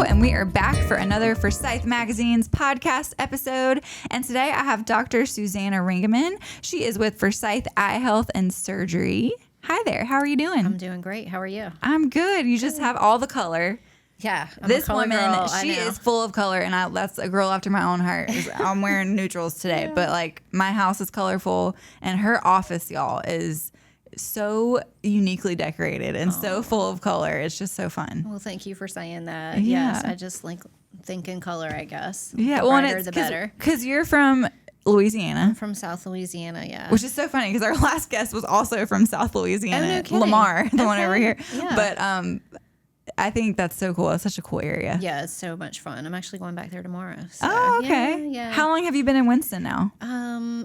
and we are back for another Forsyth Magazines podcast episode. And today I have Dr. Susanna Ringeman. She is with Forsyth Eye Health and Surgery. Hi there. How are you doing? I'm doing great. How are you? I'm good. You just have all the color. Yeah. This woman, she is full of color, and that's a girl after my own heart. I'm wearing neutrals today, but like my house is colorful, and her office, y'all, is so uniquely decorated and so full of color. It's just so fun. Well, thank you for saying that. Yeah. Yes, I just think in color, I guess. Yeah, the well, brighter, and the better. Because you're from Louisiana. I'm from South Louisiana, yeah. Which is so funny because our last guest was also from South Louisiana. Oh, no kidding. Lamar, the one over here. Yeah. But I think that's so cool. It's such a cool area. Yeah, it's so much fun. I'm actually going back there tomorrow. So, Oh, okay. Yeah. How long have you been in Winston now?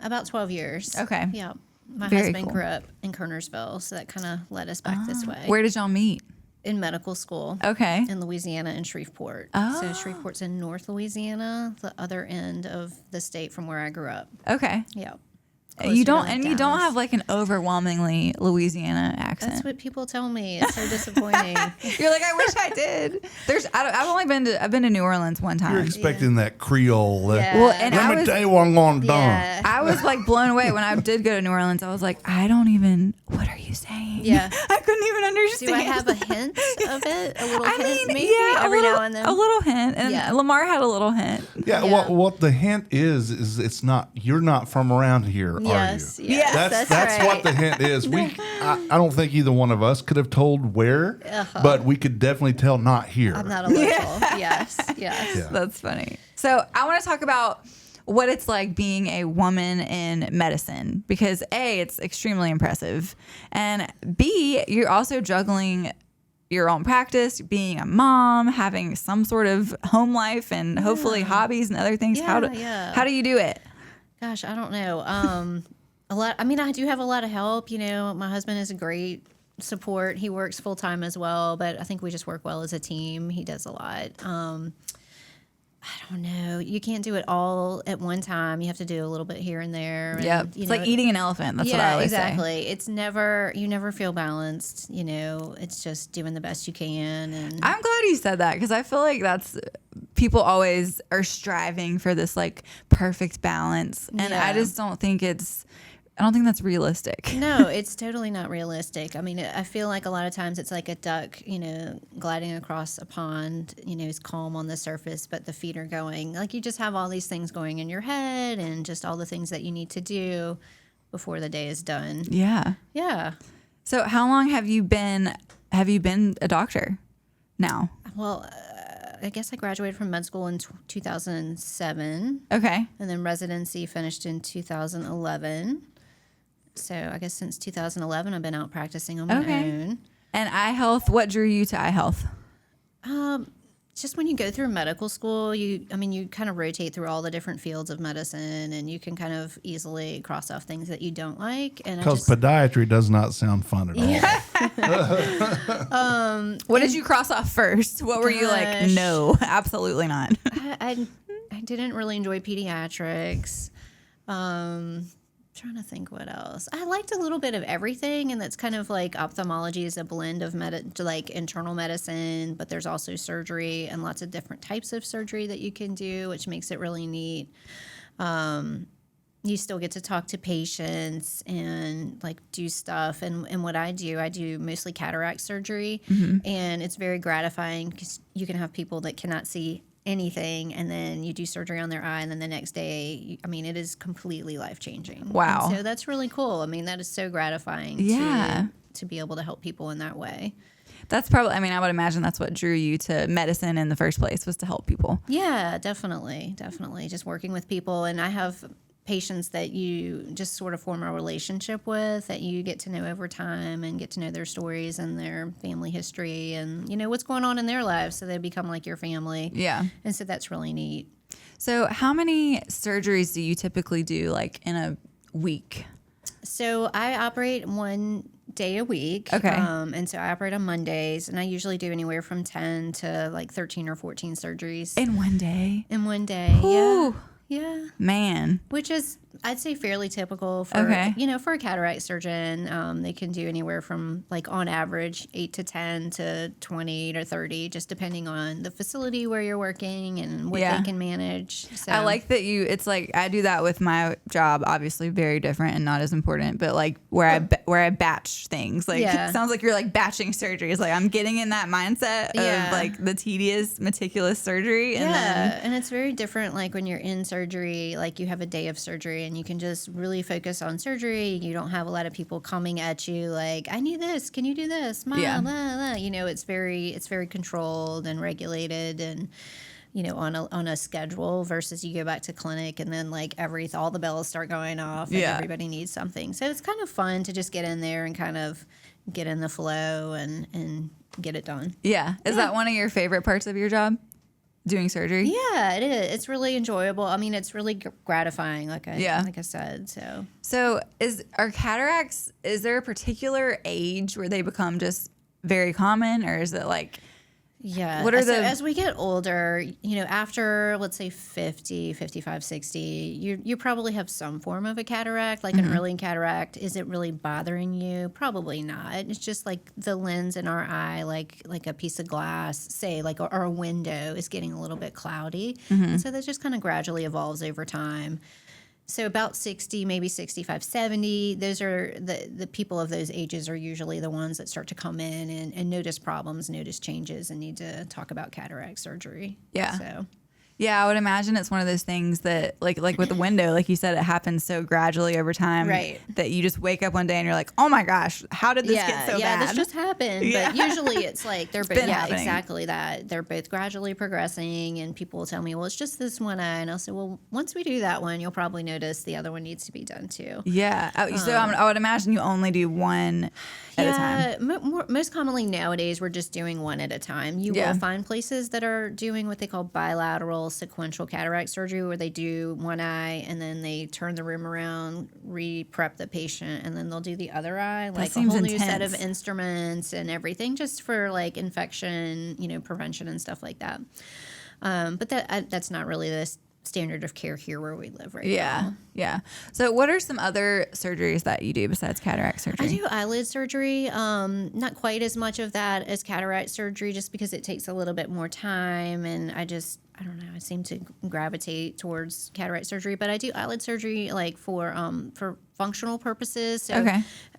About 12 years. Okay. Yeah. My Very husband cool. grew up in Kernersville, so that kind of led us back this way. Where did y'all meet? In medical school. Okay. In Louisiana and Shreveport. Oh. So Shreveport's in North Louisiana, the other end of the state from where I grew up. Okay. Yeah. You don't Dallas. have like an overwhelmingly Louisiana accent. That's what people tell me. It's so disappointing. You're like, I wish I did. I've been to New Orleans one time. You're expecting that Creole. Yeah. Well, and Let me tell you what I'm going to do. Yeah. I was like blown away when I did go to New Orleans. I was like, what are you saying? Yeah. I couldn't even understand. Do I have a hint of it? A little hint, maybe? yeah, every now and then. a little hint. And Yeah. Lamar had a little hint. Yeah, Yeah. What the hint is it's not, you're not from around here, Yes. are you? Yes. That's right. what the hint is. I don't think either one of us could have told where, but we could definitely tell not here. I'm not a local. Yes. Yes. Yeah. That's funny. So I want to talk about what it's like being a woman in medicine because A, it's extremely impressive, and B, you're also juggling your own practice, being a mom, having some sort of home life, and hopefully hobbies and other things. Yeah, How do you do it? Gosh, I don't know. A lot. I mean, I do have a lot of help. You know, my husband is a great support. He works full time as well, but I think we just work well as a team. He does a lot. I don't know. You can't do it all at one time. You have to do a little bit here and there. And, Yep. It's like eating an elephant. That's what I always say. Exactly. It's you never feel balanced. You know, it's just doing the best you can. And I'm glad you said that because I feel like people always are striving for this like perfect balance. And I just don't think that's realistic. No, it's totally not realistic. I mean, I feel like a lot of times it's like a duck, you know, gliding across a pond, you know, is calm on the surface, but the feet are going. Like you just have all these things going in your head and just all the things that you need to do before the day is done. Yeah. Yeah. So how long have you been a doctor now? Well, I guess I graduated from med school in 2007. Okay. And then residency finished in 2011. So I guess since 2011, I've been out practicing on my own. And eye health, what drew you to eye health? Just when you go through medical school, you kind of rotate through all the different fields of medicine, and you can kind of easily cross off things that you don't like. And Because podiatry does not sound fun at all. What did you cross off first? What were you like? No, absolutely not. I didn't really enjoy pediatrics. Trying to think what else. I liked a little bit of everything, and that's kind of like ophthalmology is a blend of like internal medicine, but there's also surgery and lots of different types of surgery that you can do, which makes it really neat. You still get to talk to patients and like do stuff. And what I do mostly cataract surgery, and it's very gratifying because you can have people that cannot see anything, and then you do surgery on their eye, and then the next day, it is completely life-changing. Wow. And so that's really cool. I mean, that is so gratifying to be able to help people in that way. That's probably, I would imagine that's what drew you to medicine in the first place, was to help people. Yeah, definitely. Just working with people. And I have patients that you just sort of form a relationship with, that you get to know over time and get to know their stories and their family history and, what's going on in their lives. So they become like your family. Yeah. And so that's really neat. So how many surgeries do you typically do like in a week? So I operate 1 day a week. Okay. And so I operate on Mondays, and I usually do anywhere from 10 to like 13 or 14 surgeries. In one day? In 1 day. Ooh. Yeah. Man. Which is I'd say fairly typical for, for a cataract surgeon. They can do anywhere from like on average 8 to 10 to 28 or 30, just depending on the facility where you're working and what they can manage. So I like that it's like, I do that with my job, obviously very different and not as important, but like where I batch things, like it sounds like you're like batching surgeries. Like I'm getting in that mindset of like the tedious, meticulous surgery. And it's very different. Like when you're in surgery, like you have a day of surgery and you can just really focus on surgery. You don't have a lot of people coming at you like, I need this. Can you do this? Blah, blah, blah. You know, it's very controlled and regulated and, you know, on a schedule versus you go back to clinic and then like all the bells start going off and everybody needs something. So it's kind of fun to just get in there and kind of get in the flow and get it done. Yeah. Is that one of your favorite parts of your job? Doing surgery? Yeah, it is. It's really enjoyable. I mean, it's really gratifying, like I said. So are cataracts, is there a particular age where they become just very common, or is it like... Yeah. What are as we get older, you know, after let's say 50, 55, 60, you probably have some form of a cataract, like an early cataract. Is it really bothering you? Probably not. It's just like the lens in our eye, like a piece of glass, say like or a window is getting a little bit cloudy. And so that just kind of gradually evolves over time. So about 60, maybe 65, 70, those are the people of those ages are usually the ones that start to come in and notice problems, notice changes, and need to talk about cataract surgery. Yeah. So. Yeah, I would imagine it's one of those things that, like with the window, like you said, it happens so gradually over time that you just wake up one day and you're like, oh my gosh, how did this get so bad? Yeah, this just happened. But usually it's like they're both, happening. Exactly that. They're both gradually progressing, and people will tell me, well, it's just this one eye. And I'll say, well, once we do that one, you'll probably notice the other one needs to be done too. Yeah. So I would imagine you only do one at a time. Most commonly nowadays, we're just doing one at a time. You will find places that are doing what they call bilateral sequential cataract surgery, where they do one eye and then they turn the room around, re-prep the patient, and then they'll do the other eye, like a whole new set of instruments and everything, just for like infection, you know, prevention and stuff like that. But that's not really the standard of care here where we live right now. Yeah. So what are some other surgeries that you do besides cataract surgery? I do eyelid surgery. Not quite as much of that as cataract surgery, just because it takes a little bit more time, and I don't know, I seem to gravitate towards cataract surgery. But I do eyelid surgery like for functional purposes. So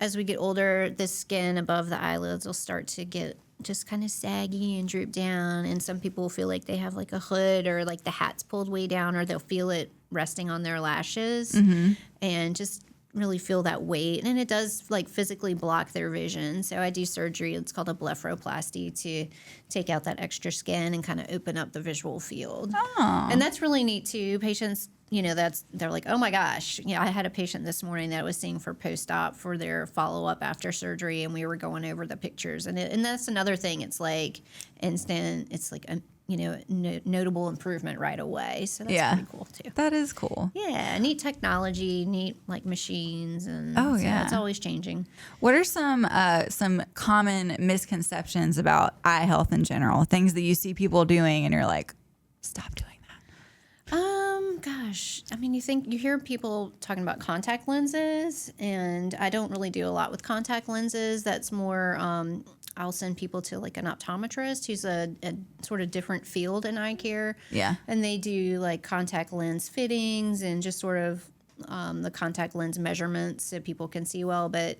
as we get older, the skin above the eyelids will start to get just kind of saggy and droop down, and some people feel like they have like a hood, or like the hat's pulled way down, or they'll feel it resting on their lashes and just really feel that weight, and it does like physically block their vision. So I do surgery, it's called a blepharoplasty, to take out that extra skin and kind of open up the visual field. And that's really neat too. Patients, you know, they're like, oh my gosh. You know, I had a patient this morning that I was seeing for post-op for their follow-up after surgery, and we were going over the pictures. And that's another thing. It's like instant. It's like a notable improvement right away. So that's pretty cool too. That is cool. Yeah, neat technology, neat like machines, and it's always changing. What are some common misconceptions about eye health in general? Things that you see people doing and you're like, stop doing that. Gosh, I mean, you hear people talking about contact lenses, and I don't really do a lot with contact lenses. That's more, I'll send people to like an optometrist who's a sort of different field in eye care. Yeah. And they do like contact lens fittings and just sort of the contact lens measurements so people can see well. But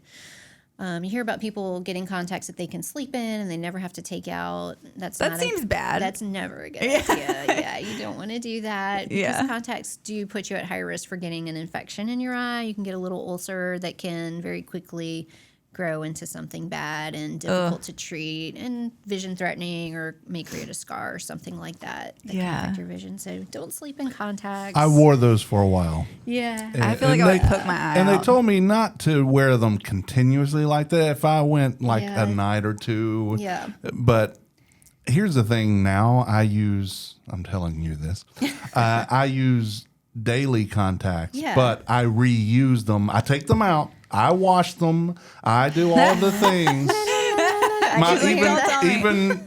you hear about people getting contacts that they can sleep in and they never have to take out. That seems bad. That's never a good idea. Yeah, you don't want to do that, because contacts do put you at high risk for getting an infection in your eye. You can get a little ulcer that can very quickly grow into something bad and difficult to treat and vision threatening, or may create a scar or something like that can affect your vision. So don't sleep in contacts. I wore those for a while. Yeah. I feel like I would poke my eye And out. they told me not to wear them continuously like that. If I went like a night or two. Yeah. But here's the thing now. I'm telling you this. I use daily contacts, but I reuse them. I take them out. I wash them. I do all the things. Even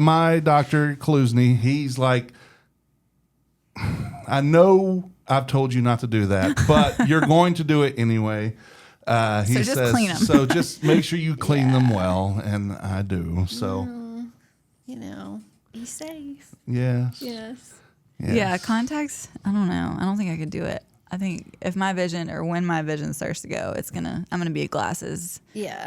my Dr. Klusny, he's like, I know I've told you not to do that, but you're going to do it anyway. He So just says, clean 'em. so just make sure you clean them well, and I do. So, Be safe. yes. Yes. Yeah, contacts. I don't know. I don't think I could do it. I think if my vision or when my vision starts to go, I'm gonna be a glasses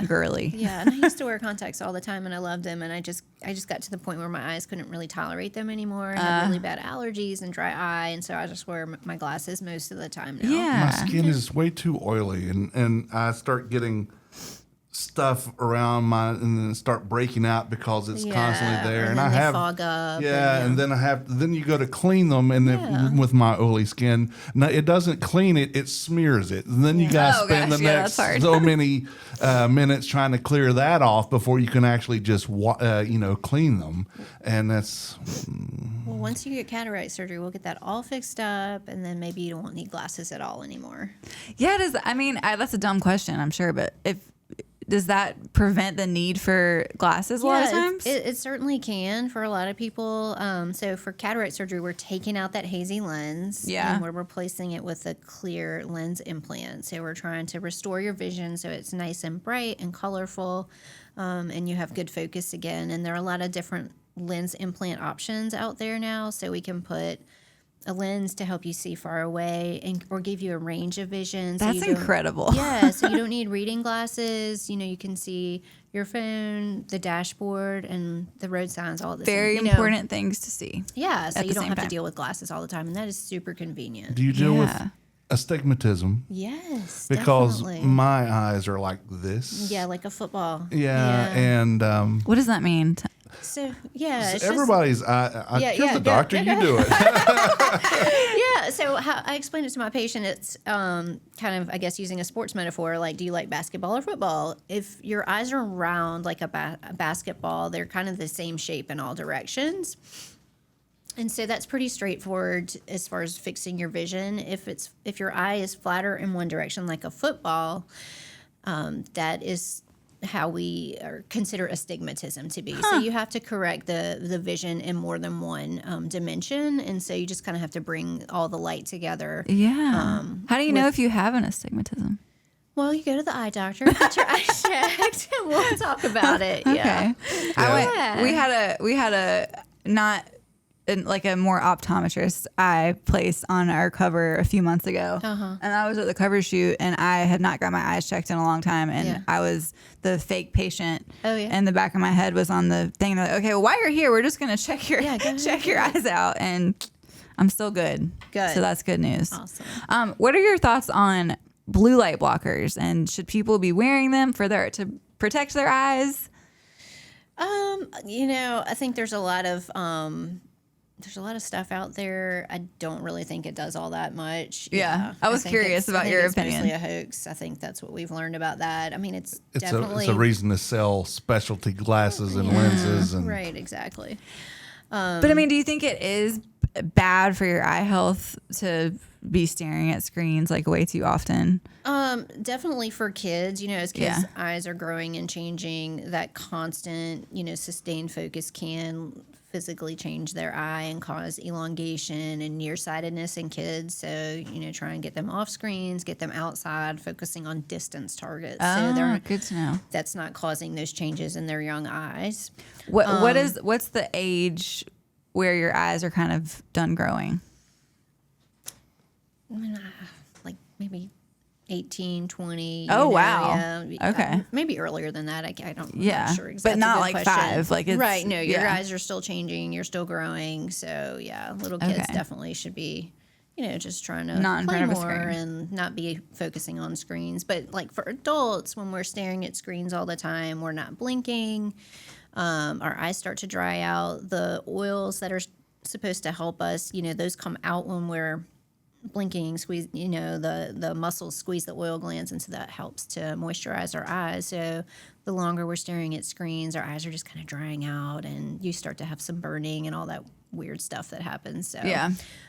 girly. Yeah, and I used to wear contacts all the time, and I loved them. And I just got to the point where my eyes couldn't really tolerate them anymore. I had really bad allergies and dry eye, and so I just wear my glasses most of the time now. Yeah, My skin is way too oily, and I start getting stuff around and then start breaking out because it's constantly there, and I they have fog up. and then you go to clean them, and then with my oily skin, no, it doesn't clean it; it smears it, and then you got to spend the next so many minutes trying to clear that off before you can actually just clean them, and that's. Well, once you get cataract surgery, we'll get that all fixed up, and then maybe you won't need glasses at all anymore. Yeah, it is. I mean, that's a dumb question, I'm sure, but does that prevent the need for glasses a lot of times? It certainly can for a lot of people. So for cataract surgery, we're taking out that hazy lens. Yeah. And we're replacing it with a clear lens implant. So we're trying to restore your vision so it's nice and bright and colorful, and you have good focus again. And there are a lot of different lens implant options out there now. So we can put a lens to help you see far away or give you a range of vision. That's incredible. Yeah, so you don't need reading glasses. You can see your phone, the dashboard, and the road signs all at the Very same. important things to see. Yeah, so you don't have time. to deal with glasses all the time, and that is super convenient. Do you deal with astigmatism? Yes, Because definitely. my eyes are like this. Yeah, like a football. Yeah, and what does that mean? So yeah, it's everybody's. You're the doctor. You do it. Yeah, so how I explained it to my patient, it's kind of, I guess, using a sports metaphor, like, do you like basketball or football? If your eyes are round like a basketball, they're kind of the same shape in all directions. And so that's pretty straightforward as far as fixing your vision. If your eye is flatter in one direction like a football, that is how we consider astigmatism to be. So you have to correct the vision in more than one dimension, and so you just kind of have to bring all the light together. Yeah. How do you know if you have an astigmatism? Well, you go to the eye doctor, get your eyes checked, and we'll talk about it. Yeah. Okay. We had a not like a more optometrist eye place on our cover a few months ago, and I was at the cover shoot, and I had not got my eyes checked in a long time, and I was the fake patient. Oh, yeah. And the back of my head was on the thing. They're like, okay, well, while you're here, we're just gonna check your your eyes out, and I'm still good. Good. So that's good news. Awesome. What are your thoughts on blue light blockers, and should people be wearing them to protect their eyes? I think there's a lot of stuff out there. I don't really think it does all that much. Yeah. I was curious about your opinion. It's mostly a hoax. I think that's what we've learned about that. I mean, it's definitely it's a reason to sell specialty glasses and lenses and right, exactly. But I mean, do you think it is bad for your eye health to be staring at screens like way too often? Definitely for kids, as kids' eyes are growing and changing, that constant, sustained focus can physically change their eye and cause elongation and nearsightedness in kids. So, try and get them off screens, get them outside, focusing on distance targets. So they're good to know. That's not causing those changes in their young eyes. What's the age where your eyes are kind of done growing? Like maybe 18, 20. Oh, wow. Yeah. Okay. Maybe earlier than that. I don't. I'm Yeah. not sure exactly. But not like 5. Like it's, right. No, your eyes are still changing. You're still growing. So yeah, little kids definitely should be, just trying to not in play front of a more screen and not be focusing on screens. But like for adults, when we're staring at screens all the time, we're not blinking. Our eyes start to dry out. The oils that are supposed to help us, those come out when we're blinking, squeeze, the muscles squeeze the oil glands, and so that helps to moisturize our eyes. So the longer we're staring at screens, our eyes are just kind of drying out, and you start to have some burning and all that weird stuff that happens. So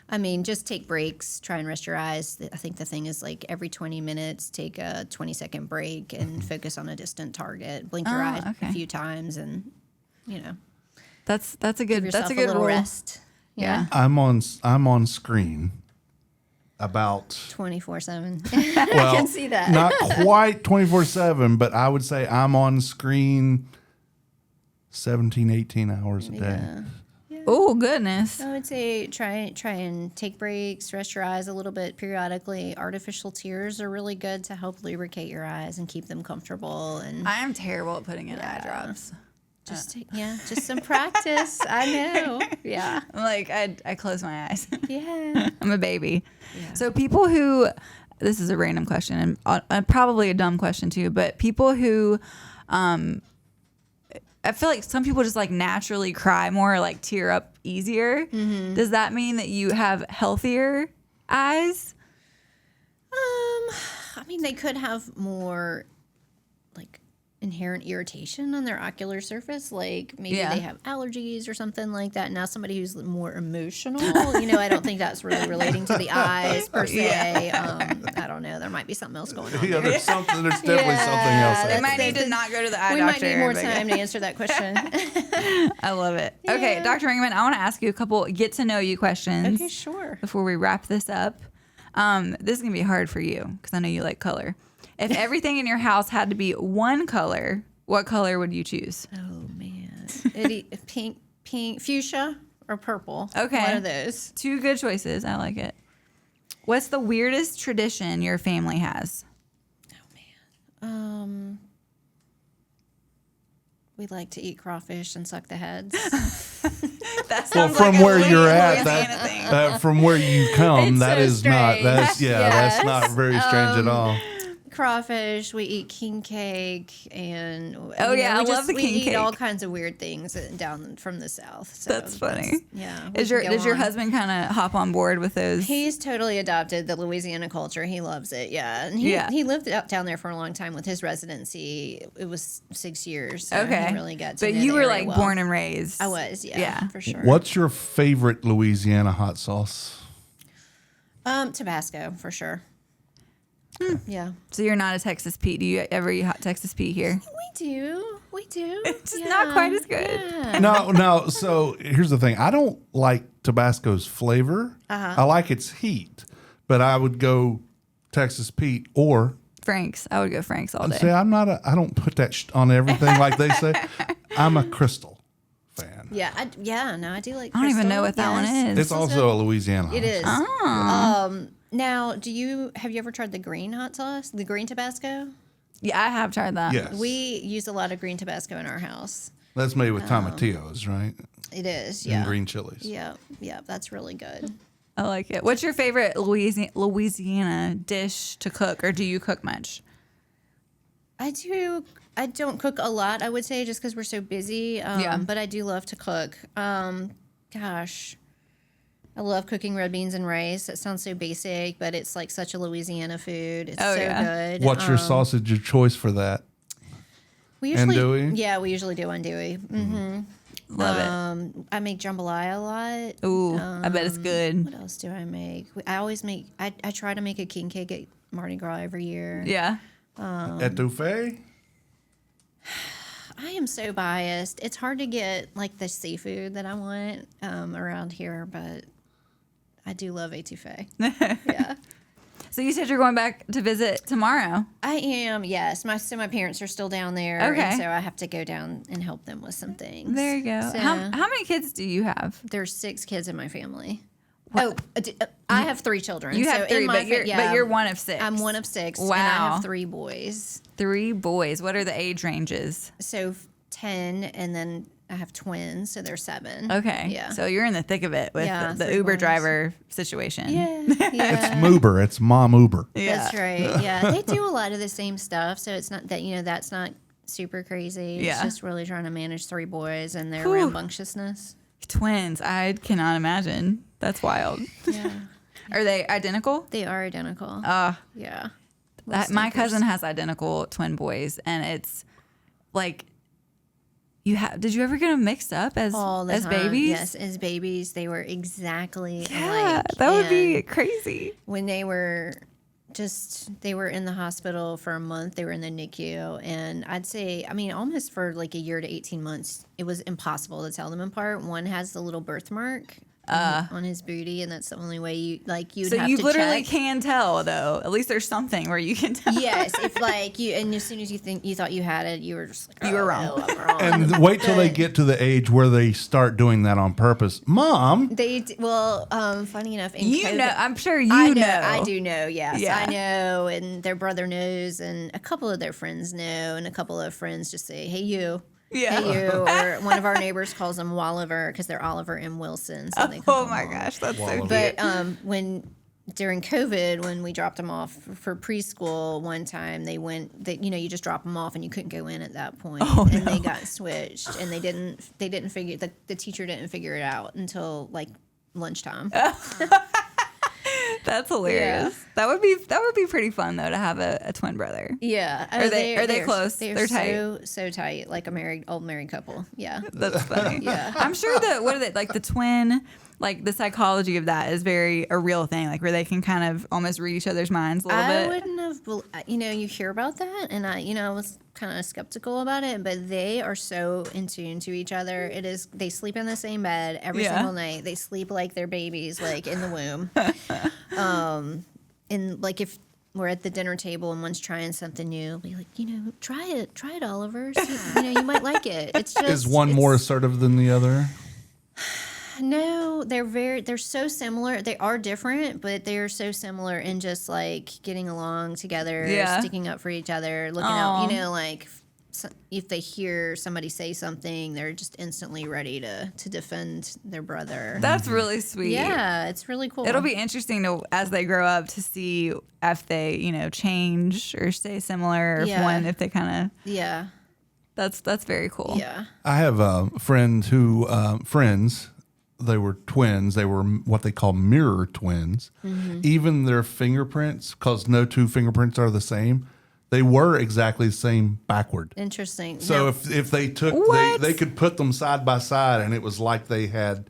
I mean, just take breaks, try and rest your eyes. I think the thing is, like, every 20 minutes, take a 20-second break and focus on a distant target. Blink your eye a few times, and that's a good give yourself that's a good little rule. rest. Yeah. I'm on screen about 24/7. well, I can see that. not quite 24/7, but I would say I'm on screen 17, 18 hours a day. Yeah. Oh, goodness. I would say try and take breaks, rest your eyes a little bit periodically. Artificial tears are really good to help lubricate your eyes and keep them comfortable. And I am terrible at putting in eye drops. just some practice. I know. Yeah. I'm like, I close my eyes. Yeah. I'm a baby. Yeah. So people who, this is a random question and probably a dumb question too, but people who, I feel like some people just like naturally cry more or like tear up easier. Mm-hmm. Does that mean that you have healthier eyes? I mean, they could have more like inherent irritation on their ocular surface, like maybe they have allergies or something like that. Now somebody who's more emotional, I don't think that's really relating to the eyes per se. I don't know, there might be something else going on Yeah, there. there's definitely something else. They might need to not go to the eye We doctor. might need more time to answer that question. I love it. Okay, Dr. Ringeman, I want to ask you a couple get to know you questions. Okay, sure. Before we wrap this up. This is going to be hard for you because I know you like color. If everything in your house had to be one color, what color would you choose? Oh, man. Pink, fuchsia, or purple. Okay. One of those. Two good choices. I like it. What's the weirdest tradition your family has? Oh, man. We like to eat crawfish and suck the heads. That Well, sounds from like a where you're Louisiana at, thing. from where you come, It's that so is not. strange. That's Yes. that's not very strange at all. Crawfish, we eat king cake, and I love the we king eat cake. all kinds of weird things down from the south. So That's funny. Yeah. Does we can your go on. husband kind of hop on board with those? He's totally adopted the Louisiana culture. He loves it. Yeah. And he lived down there for a long time with his residency. It was 6 years. So Okay. He really got to But know you the were area like well. born and raised. I was, Yeah. for sure. What's your favorite Louisiana hot sauce? Tabasco, for sure. Yeah. So you're not a Texas Pete. Do you ever eat hot Texas Pete here? We do. It's just not quite as good. Yeah. No. So here's the thing. I don't like Tabasco's flavor. I like its heat, but I would go Texas Pete or Frank's. I would go Frank's all day. say I don't put that on everything like they say. I'm a Crystal fan. Yeah, I do like. I don't even know Crystal, what that one yes. is. It's also a Louisiana. It is. Oh. Now, have you ever tried the green hot sauce, the green Tabasco? Yeah, I have tried that. Yes. We use a lot of green Tabasco in our house. That's made with tomatillos, right? It is, And yeah. green chilies. Yeah, that's really good. I like it. What's your favorite Louisiana dish to cook, or do you cook much? I do. I don't cook a lot, I would say, just because we're so busy. But I do love to cook. Gosh. I love cooking red beans and rice. It sounds so basic, but it's like such a Louisiana food. It's good. What's your sausage of choice for that? We usually, andouille? Yeah, we usually do andouille. Mm-hmm. Love I make jambalaya a lot. it. Ooh, I bet it's good. What else do I make? I always make. I try to make a king cake at Mardi Gras every year. Yeah. Etouffee? I am so biased. It's hard to get like the seafood that I want around here, but I do love etouffee. Yeah. So you said you're going back to visit tomorrow. I am, yes. My parents are still down there, Okay. and so I have to go down and help them with some things. There you go. So, How many kids do you have? there's 6 kids in my family. I have 3 children. You so have 3, in my but you're one of 6. I'm one of 6. Wow. And I have 3 boys. 3 boys. What are the age ranges? So 10, and then I have twins, so they're 7. Okay. Yeah. So you're in the thick of it with Yeah, the 3 Uber boys. driver situation. Yeah. It's Yeah. Moober. It's Mom Uber. Yeah. That's right. Yeah. They do a lot of the same stuff, so it's not that, that's not super crazy. Yeah. It's just really trying to manage 3 boys and their Whew. rambunctiousness. Twins. I cannot imagine. That's wild. Yeah. Are they identical? They are identical. Yeah. My cousin has identical twin boys, and it's like did you ever get them mixed up as All the as time. babies? Yes, as babies, they were exactly Yeah, alike. that would be And crazy. when they were in the hospital for a month. They were in the NICU, and I'd say, almost for like a year to 18 months, it was impossible to tell them apart. One has the little birthmark on his booty, and that's the only way you'd So have you to literally check. can tell, though. At least there's something where you can tell. Yes, if and as soon as you thought you had it, you were just like, You were wrong. No, I'm wrong. And wait till they get to the age where they start doing that on purpose. Mom, Funny enough, in COVID, know. I'm sure I know. I do know. Yes, Yeah. I know, and their brother knows, and a couple of their friends know, and a couple of friends just say, "Hey, you." Yeah. Hey, you. Or one of our neighbors calls them Walliver because they're Oliver and Wilson. So they can Oh call my them gosh, that's so Walliver. cute. But when during COVID, when we dropped them off for preschool, one time you just drop them off and you couldn't go in at that point, and they got switched, and they didn't figure the teacher didn't figure it out until like lunchtime. That's hilarious. Yeah. That would be pretty fun though to have a twin brother. Yeah, Are they close? They're tight. so tight, like a old married couple. Yeah, That's funny. Yeah. I'm sure that what are they like the twin, like the psychology of that is a real thing, like where they can kind of almost read each other's minds a little I bit. wouldn't have, you hear about that, and I was kind of skeptical about it, but they are so in tune to each other. They sleep in the same bed every single night. They sleep like they're babies, like in the womb. And like if we're at the dinner table and one's trying something new, I'll be like, try it, Oliver. See, you might like it. It's just is one more assertive than the other? No, they're so similar. They are different, but they are so similar in just like getting along together, sticking up for each other, looking out. Like if they hear somebody say something, they're just instantly ready to defend their brother. That's really sweet. Yeah, it's really cool. It'll be interesting as they grow up to see if they change or stay similar, or if they kind of That's very cool. Yeah. I have a friend who they were twins. They were what they call mirror twins. Mm-hmm. Even their fingerprints, because no two fingerprints are the same, they were exactly the same backward. Interesting. So Now, if they took, What? they could put them side by side, and it was like they had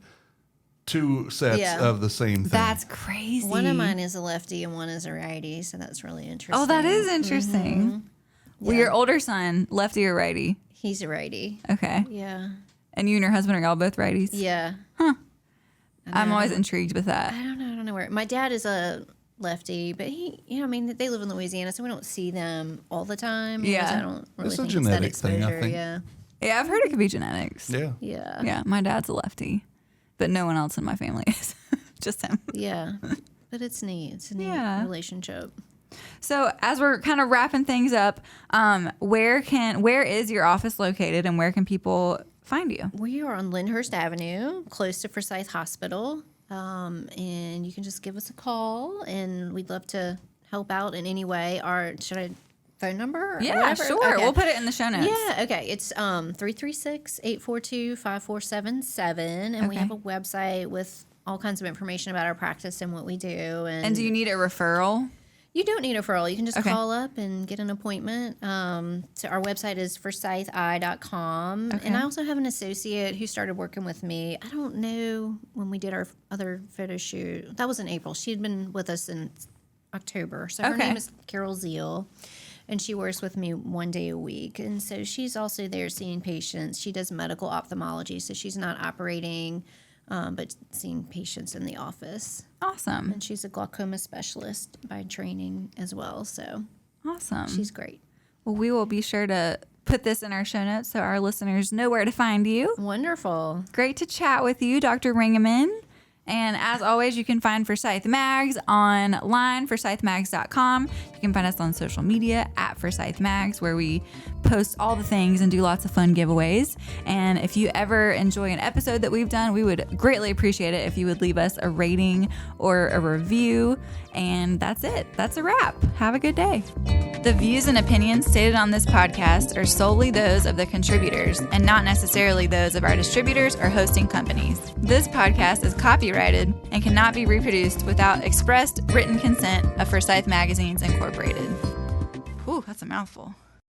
two sets of the same thing. That's crazy. one of mine is a lefty and one is a righty, so that's really interesting. Oh, that is interesting. Well, your older son, lefty or righty? He's a righty. Okay. Yeah. And you and your husband are all both righties? Yeah. I'm always intrigued with that. I don't know where. My dad is a lefty, but they live in Louisiana, so we don't see them all the time. Yeah. I don't really It's a think genetic it's that thing, exposure. I think. Yeah. Yeah, I've heard it could be genetics. Yeah. Yeah. Yeah, my dad's a lefty, but no one else in my family is. Just him. Yeah. But it's neat. It's a neat relationship. So as we're kind of wrapping things up, where is your office located, and where can people find you? We are on Lyndhurst Avenue, close to Forsyth Hospital. And you can just give us a call, and we'd love to help out in any way. Should I phone number? Or Yeah, whatever? sure. Okay. We'll put it in the show notes. Yeah, okay. It's 336-842-5477, and we Okay. have a website with all kinds of information about our practice and what we do. And do you need a referral? You don't need a referral. You can just Okay. call up and get an appointment. So our website is forsytheye.com. Okay. And I also have an associate who started working with me. I don't know when we did our other photo shoot. That was in April. She had been with us in October. So her Okay. name is Carol Zeal. And she works with me one day a week. And so she's also there seeing patients. She does medical ophthalmology. So she's not operating, but seeing patients in the office. Awesome. And she's a glaucoma specialist by training as well. So Awesome. she's great. Well, we will be sure to put this in our show notes so our listeners know where to find you. Wonderful. Great to chat with you, Dr. Ringeman. And as always, you can find Forsyth Mags online, forsythmags.com. You can find us on social media at Forsyth Mags, where we post all the things and do lots of fun giveaways. And if you ever enjoy an episode that we've done, we would greatly appreciate it if you would leave us a rating or a review. And that's it. That's a wrap. Have a good day. The views and opinions stated on this podcast are solely those of the contributors and not necessarily those of our distributors or hosting companies. This podcast is copyrighted and cannot be reproduced without expressed written consent of Forsyth Magazines Incorporated. Ooh, that's a mouthful.